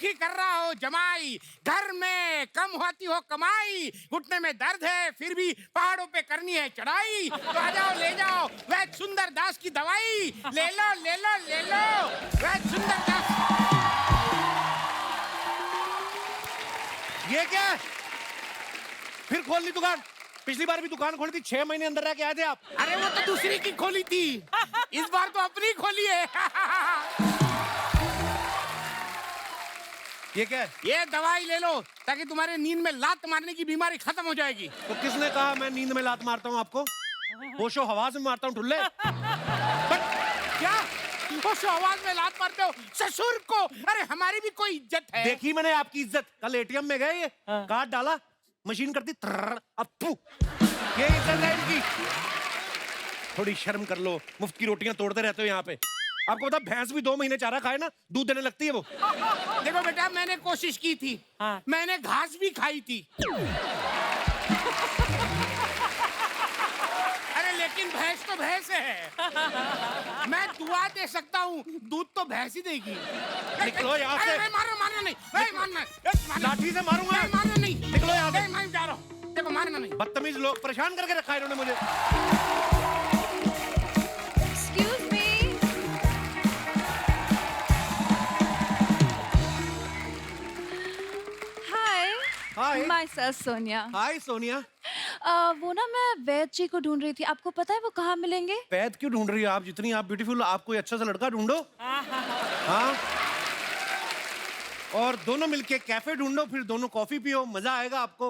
ही कर रहा हो जमाई, घर में कम होती हो कमाई, घुटने में दर्द है फिर भी पहाड़ों पे करनी है चढ़ाई, तो आ जाओ ले जाओ वैद्य सुंदर दास की दवाई, ले लो ले लो ले लो वैद्य सुंदर दास। ये क्या है? फिर खोल ली दुकान? पिछली बार भी दुकान खोली थी, 6 महीने अंदर रह के आए थे आप। अरे वो तो दूसरी की खोली थी, इस बार तो अपनी खोली है। ये क्या है? ये दवाई ले लो ताकि तुम्हारे नींद में लात मारने की बीमारी खत्म हो जाएगी। तो किसने कहा मैं नींद में लात मारता हूँ आपको? होशो हवास में मारता हूँ ठुल्ले। क्या होशो आवाज में लात मारते हो ससुर को? अरे हमारी भी कोई इज्जत है। देखी मैंने आपकी इज्जत। कल एटीएम में गए, ये कार्ड डाला, मशीन करती अप्पू। ये इज्जत है इनकी। थोड़ी शर्म कर लो, मुफ्त की रोटियां तोड़ते रहते हो यहाँ पे। आपको पता भैंस भी 2 महीने चारा खाए ना, दूध देने लगती है वो। देखो बेटा मैंने कोशिश की थी, मैंने घास भी खाई थी। अरे लेकिन भैंस तो भैंस है। मैं दुआ दे सकता हूँ, दूध तो भैंस ही देगी। निकलो यहाँ से। मारना नहीं, मारना लाठी से मारूंगा। मारना नहीं, निकलो यहाँ से। मैं जा रहा हूँ। देखो मारना नहीं। बदतमीज लोग, परेशान करके रखा है इन्होंने मुझे। Excuse me. Hi. Hi. Myself Sonia. हाय सोनिया। वो ना मैं वैद जी को ढूंढ रही थी। आपको पता है वो कहाँ मिलेंगे? वैद क्यों ढूंढ रही हो आप? जितनी आप ब्यूटीफुल, आप कोई अच्छा सा लड़का ढूंढो। हाँ, और दोनों मिलके कैफे ढूंढो, फिर दोनों कॉफी पियो, मजा आएगा आपको।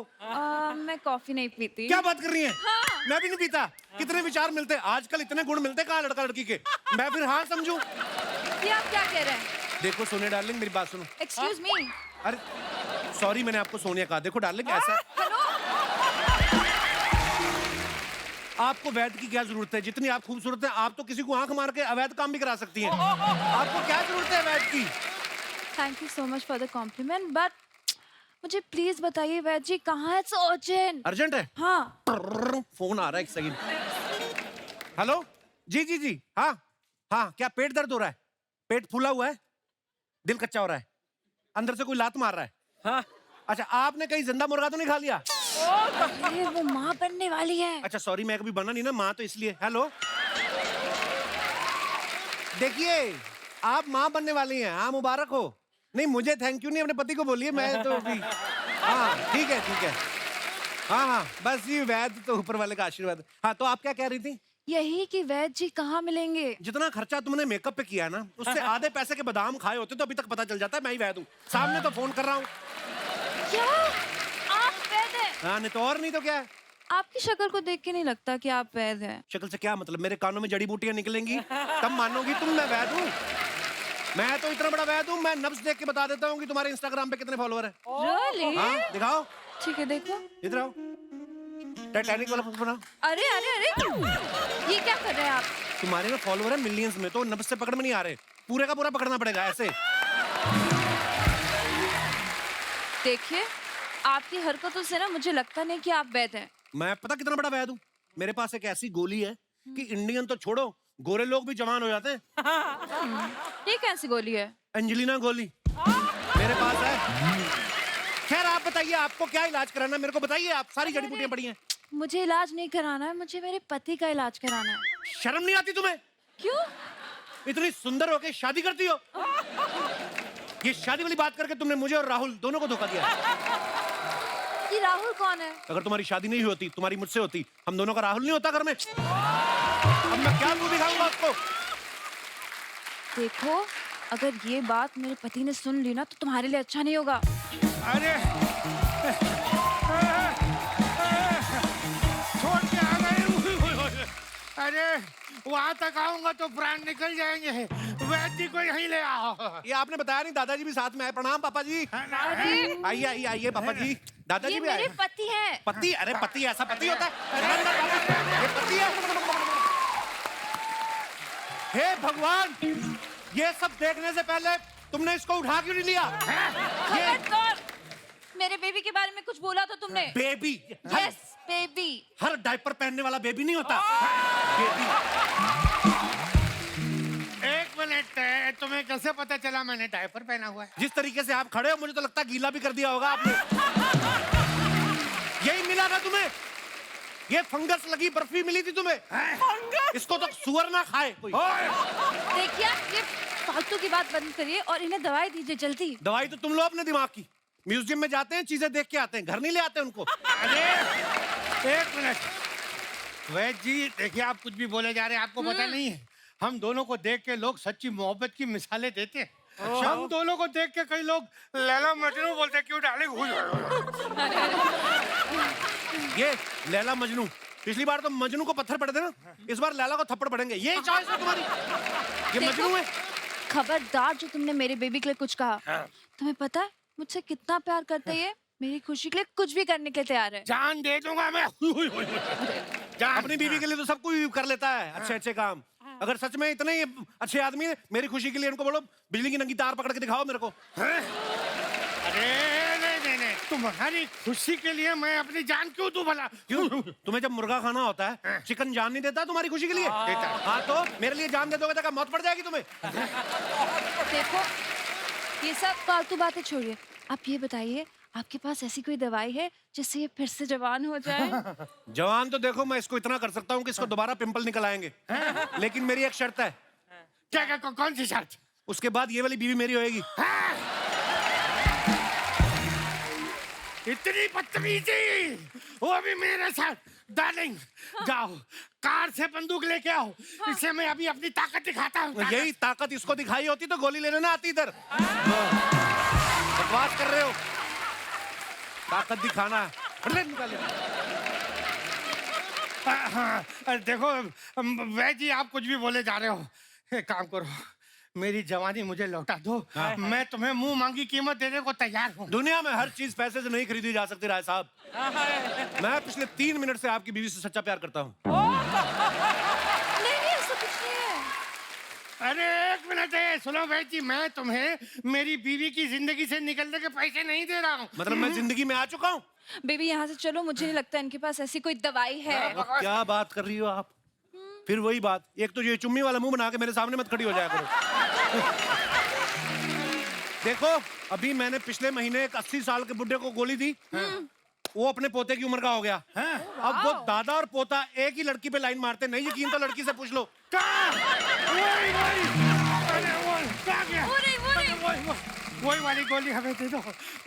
मैं कॉफी नहीं पीती। क्या बात कर रही हैं? हाँ। मैं भी नहीं पीता। कितने विचार मिलते हैं आजकल, इतने गुण मिलते हैं कहाँ लड़का लड़की के। मैं फिर हाँ समझूं? ये आप क्या कह रहे हैं? देखो सोनिया डार्लिंग, मेरी बात सुनो। Excuse me. अरे सॉरी, मैंने आपको सोनिया कहा। देखो डार्लिंग, ऐसा हेलो। आपको वैद की क्या जरूरत है? जितनी आप खूबसूरत हैं, आप तो किसी को आंख मार के अवैध काम भी करा सकती हैं। आपको क्या जरूरत है वैद की? Thank you so much for the compliment, but मुझे प्लीज बताइए वैद जी कहाँ है? It's urgent. अर्जेंट है? हाँ। फोन आ रहा है, एक सेकंड। हेलो, जी जी जी, हाँ हाँ, क्या पेट दर्द हो रहा है? पेट फूला हुआ है? दिल कच्चा हो रहा है? अंदर से कोई लात मार रहा है? हाँ। अच्छा, आपने कहीं जिंदा मुर्गा तो नहीं खा लिया? अरे वो माँ बनने वाली है। अच्छा सॉरी, मैं कभी बना नहीं ना माँ, तो इसलिए। हेलो, देखिए आप माँ बनने वाली हैं। हाँ, मुबारक हो। नहीं, मुझे थैंक यू नहीं, अपने पति को बोलिए। मैं तो अभी हाँ ठीक है ठीक है। हाँ हाँ, बस ये वैद तो ऊपर वाले का आशीर्वाद। हाँ, तो आप क्या कह रही थी? यही कि वैद जी कहाँ मिलेंगे? जितना खर्चा तुमने मेकअप पे किया ना, उससे आधे पैसे के बादाम खाए होते तो अभी तक पता चल जाता है मैं ही वैद हूँ। सामने तो फोन कर रहा हूँ। क्या आप वैद हैं? हाँ, नहीं तो और नहीं तो क्या है। आपकी शक्ल को देख के नहीं लगता कि आप वैद हैं। शक्ल से क्या मतलब? मेरे कानों में जड़ी बूटियां निकलेंगी तब मानोगी तुम मैं वैद हूँ? मैं तो इतना बड़ा वैद हूँ, मैं नब्ज देख के बता देता हूँ कि तुम्हारे इंस्टाग्राम पे कितने फॉलोअर हैं। Really? हाँ, दिखाओ। ठीक है देखो। इधर आओ, टाइटैनिक वाला फोटो बनाओ। अरे अरे अरे ये क्या कर रहे हैं आप? तुम्हारे में फॉलोअर है मिलियंस में, तो नब्ज से पकड़ में नहीं आ रहे, पूरे का पूरा पकड़ना पड़ेगा ऐसे। देखिए आपकी हरकतों से ना मुझे लगता नहीं कि आप वैद हैं। मैं पता कितना बड़ा वैद हूँ? मेरे पास एक ऐसी गोली है कि इंडियन तो छोड़ो, गोरे लोग भी जवान हो जाते हैं। ये कैसी गोली है? एंजेलिना गोली मेरे पास है। खैर आप बताइए, आपको क्या इलाज कराना है? मेरे को बताइए, आप सारी जड़ी बूटियां पड़ी हैं। मुझे इलाज नहीं कराना है, मुझे मेरे पति का इलाज कराना है। शर्म नहीं आती तुम्हें? क्यों? इतनी सुंदर होके शादी करती हो? ये शादी वाली बात करके तुमने मुझे और राहुल दोनों को धोखा दिया। ये राहुल कौन है? अगर तुम्हारी शादी नहीं होती, तुम्हारी मुझसे होती, हम दोनों का राहुल नहीं होता घर में। अब मैं क्या मुंह दिखाऊंगा आपको? देखो अगर ये बात मेरे पति ने सुन ली ना तो तुम्हारे लिए अच्छा नहीं होगा। अरे छोड़ के आ गए। अरे वहां तक आऊंगा तो प्राण निकल जाएंगे। वैद्य जी को यहीं ले आओ। ये आपने बताया नहीं, दादाजी भी साथ में आए। प्रणाम पापा जी। अरे आइए आइए आइए पापा जी, दादाजी ये भी आए। मेरे पति हैं। पति? अरे पति ऐसा पति होता है? ये पति है? हे भगवान, ये सब देखने से पहले तुमने इसको उठा क्यों नहीं लिया? ये खबरदार! मेरे बेबी के बारे में कुछ बोला तो तुमने? बेबी? Yes baby. हर डायपर पहनने वाला बेबी नहीं होता। बेबी। एक मिनट, तुम्हें कैसे पता चला मैंने डायपर पहना हुआ है? जिस तरीके से आप खड़े हो मुझे तो लगता है गीला भी कर दिया होगा आपने। यही मिला ना तुम्हें? ये फंगस लगी बर्फी मिली थी तुम्हें? इसको तो सुअर ना खाए कोई। देखिए आप ये फालतू की बात बंद करिए और इन्हें दवाई दीजिए जल्दी। दवाई तो तुम लो अपने दिमाग की। म्यूजियम में जाते हैं, चीजें देख के आते हैं, घर नहीं ले आते उनको। अरे एक मिनट वैद जी, देखिए आप कुछ भी बोले जा रहे हैं, आपको पता नहीं है हम दोनों को देख के लोग सच्ची मोहब्बत की मिसालें देते हैं। हम दोनों को देख के कई लोग लैला मजनू बोलते हैं, क्यों डार्लिंग? ये लैला मजनू, पिछली बार तो मजनू को पत्थर पड़े थे ना, इस बार लैला को थप्पड़ पड़ेंगे। ये चॉइस है तुम्हारी? ये देखो, मजनू है। खबरदार जो तुमने मेरे बेबी के लिए कुछ कहा। तुम्हें पता है मुझसे कितना प्यार करते हैं? मेरी खुशी के लिए कुछ भी करने के लिए तैयार है। जान दे दूंगा मैं। जान। अपनी बीवी के लिए तो सब कोई कर लेता है अच्छे अच्छे काम। अगर सच में इतने ही अच्छे आदमी है, मेरी खुशी के लिए इनको बोलो बिजली की नंगी तार पकड़ के दिखाओ मेरे को। अरे नहीं, तुम्हारी खुशी के लिए मैं अपनी जान क्यों दूं भला? क्यों? तुम्हें जब मुर्गा खाना होता है चिकन जान नहीं देता तुम्हारी खुशी के लिए? देता। हाँ तो मेरे लिए जान दे दोगे तो क्या मौत पड़ जाएगी तुम्हें? देखो ये सब फालतू बातें छोड़िए, आप ये बताइए आपके पास ऐसी कोई दवाई है जिससे ये फिर से जवान हो जाए? जवान तो देखो मैं इसको इतना कर सकता हूँ कि इसको दोबारा पिंपल निकल आएंगे, लेकिन मेरी एक शर्त है। क्या कौन सी शर्त? उसके बाद ये वाली बीवी मेरी होएगी। इतनी बदतमीजी वो भी मेरे साथ? डार्लिंग जाओ कार से बंदूक लेके आओ, इससे मैं अभी अपनी ताकत दिखाता हूँ। यही ताकत इसको दिखाई होती तो गोली लेने ना आती इधर। बकवास कर रहे हो, ताकत दिखाना है। निकालिए। हाँ, देखो वैद जी आप कुछ भी बोले जा रहे हो, एक काम करो मेरी जवानी मुझे लौटा दो। मैं तुम्हें मुंह मांगी कीमत देने को तैयार हूँ। दुनिया में हर चीज पैसे से नहीं खरीदी जा सकती राय साहब। मैं पिछले 3 मिनट से आपकी बीवी से सच्चा प्यार करता हूँ। नहीं ऐसा कुछ नहीं है। अरे एक मिनट है, सुनो वैद जी, मैं तुम्हें मेरी बीवी की जिंदगी से निकलने के पैसे नहीं दे रहा हूँ। मतलब मैं जिंदगी में आ चुका हूँ? बेबी यहाँ से चलो, मुझे नहीं लगता इनके पास ऐसी कोई दवाई है। क्या बात कर रही हो आप? फिर वही बात, एक तो ये चुम्मी वाला मुंह बना के मेरे सामने मत खड़ी हो जाया करो। देखो अभी मैंने पिछले महीने एक 80 साल के बुड्ढे को गोली दी, वो अपने पोते की उम्र का हो गया। अब वो दादा और पोता एक ही लड़की पे लाइन मारते, नहीं यकीन तो लड़की से पूछ लो। वही वाली गोली हमें दे दो,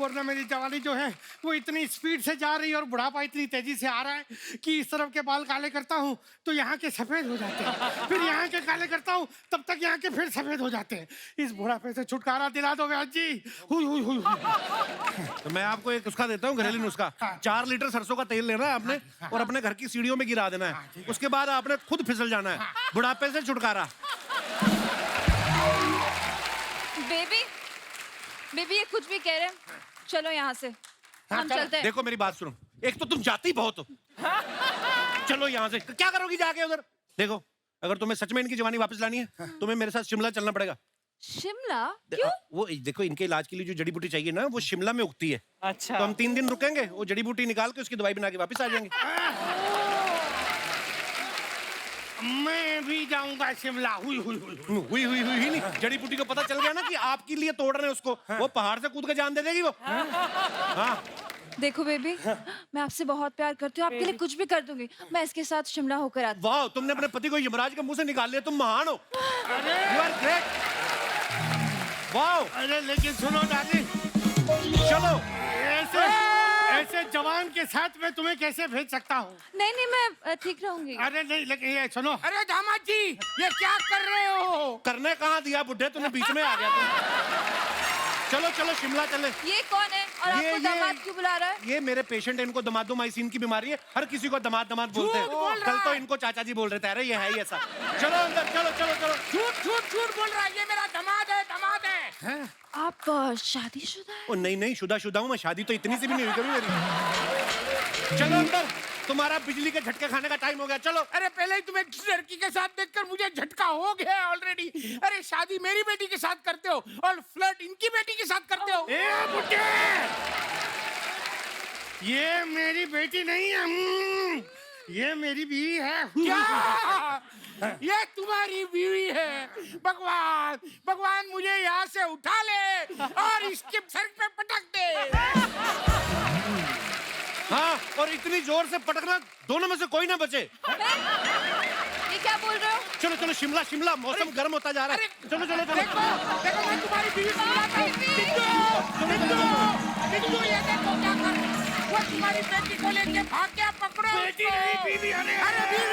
वरना मेरी जवानी जो है वो इतनी स्पीड से जा रही है और बुढ़ापा इतनी तेजी से आ रहा है कि इस तरफ के बाल काले करता हूँ तो यहाँ के सफेद हो जाते हैं, फिर यहाँ के काले करता हूँ तब तक यहाँ के फिर सफेद हो जाते हैं। इस बुढ़ापे से छुटकारा दिला दो व्यास जी। हुई। तो मैं आपको एक नुस्खा देता हूँ, घरेलू नुस्खा। 4 लीटर सरसों का तेल लेना है आपने और अपने घर की सीढ़ियों में गिरा देना है, उसके बाद आपने खुद फिसल जाना है, बुढ़ापे से छुटकारा। बेबी ये कुछ भी कह रहे हैं, चलो यहाँ से हम चलते हैं। देखो मेरी बात सुनो, एक तो तुम जाती बहुत हो। चलो यहाँ से, क्या करोगी जाके उधर? देखो अगर तुम्हें सच में इनकी जवानी वापस लानी है तुम्हें मेरे साथ शिमला चलना पड़ेगा। शिमला क्यों? वो देखो इनके इलाज के लिए जो जड़ी बूटी चाहिए ना वो शिमला में उगती है। अच्छा। तो हम 3 दिन रुकेंगे, वो जड़ी बूटी निकाल के उसकी दवाई बना के वापस आ जाएंगे। मैं भी जाऊंगा शिमला। हुई नहीं, जड़ी बूटी को पता चल गया ना कि आपके लिए तोड़ रहे हैं उसको, वो पहाड़ से कूद के जान दे देगी वो। हाँ। देखो बेबी मैं आपसे बहुत प्यार करती हूँ, आपके लिए कुछ भी कर दूंगी। मैं इसके साथ शिमला होकर आती हूँ। वाह, तुमने अपने पति को यमराज के मुंह से निकाल लिया, तुम महान हो। You are great। वाह। अरे लेकिन सुनो डार्लिंग, चलो ऐसे जवान के साथ मैं तुम्हें कैसे भेज सकता हूँ? नहीं मैं ठीक रहूंगी। अरे नहीं, लेकिन ये सुनो। अरे दामाद जी ये क्या कर रहे हो? करने कहाँ दिया बुड्ढे, तुमने बीच में आ गया तुम। चलो शिमला चले। ये कौन है और आपको दामाद क्यों बुला रहा है? ये मेरे पेशेंट है, इनको दमादोमाइसिन की बीमारी है, हर किसी को दमाद बोलते हैं। कल तो इनको चाचा जी बोल रहे थे, अरे ये है ही ऐसा। चलो अंदर, चलो। झूठ बोल रहा है, ये मेरा दामाद है। आप शादीशुदा है? ओ नहीं शुदा हूँ मैं, शादी तो इतनी सी भी नहीं हुई कभी मेरी। चलो अंदर, तुम्हारा बिजली के झटके खाने का टाइम हो गया, चलो। अरे पहले ही तुम्हें किसी लड़की के साथ देखकर मुझे झटका हो गया ऑलरेडी। अरे शादी मेरी बेटी के साथ करते हो और फ्लर्ट इनकी बेटी के साथ करते हो। ए बुड्ढे, ये मेरी बेटी नहीं है, ये मेरी बीवी है। क्या? ये तुम्हारी बीवी है। भगवान भगवान मुझे यहाँ से उठा ले और इसके सर पे पटक दे। हाँ, और इतनी जोर से पटकना दोनों में से कोई ना बचे। ये क्या बोल रहे हो? चलो चलो शिमला शिमला, मौसम गर्म होता जा रहा है। चलो चलो चलो। देखो देखो मैं तुम्हारी बीवी को बुलाता हूँ। बिट्टू बिट्टू ये देखो क्या कर, वो तुम्हारी बेटी को लेके भाग गया, पकड़ो बेटी उसको। नहीं, बीवी, अरे अरे बीवी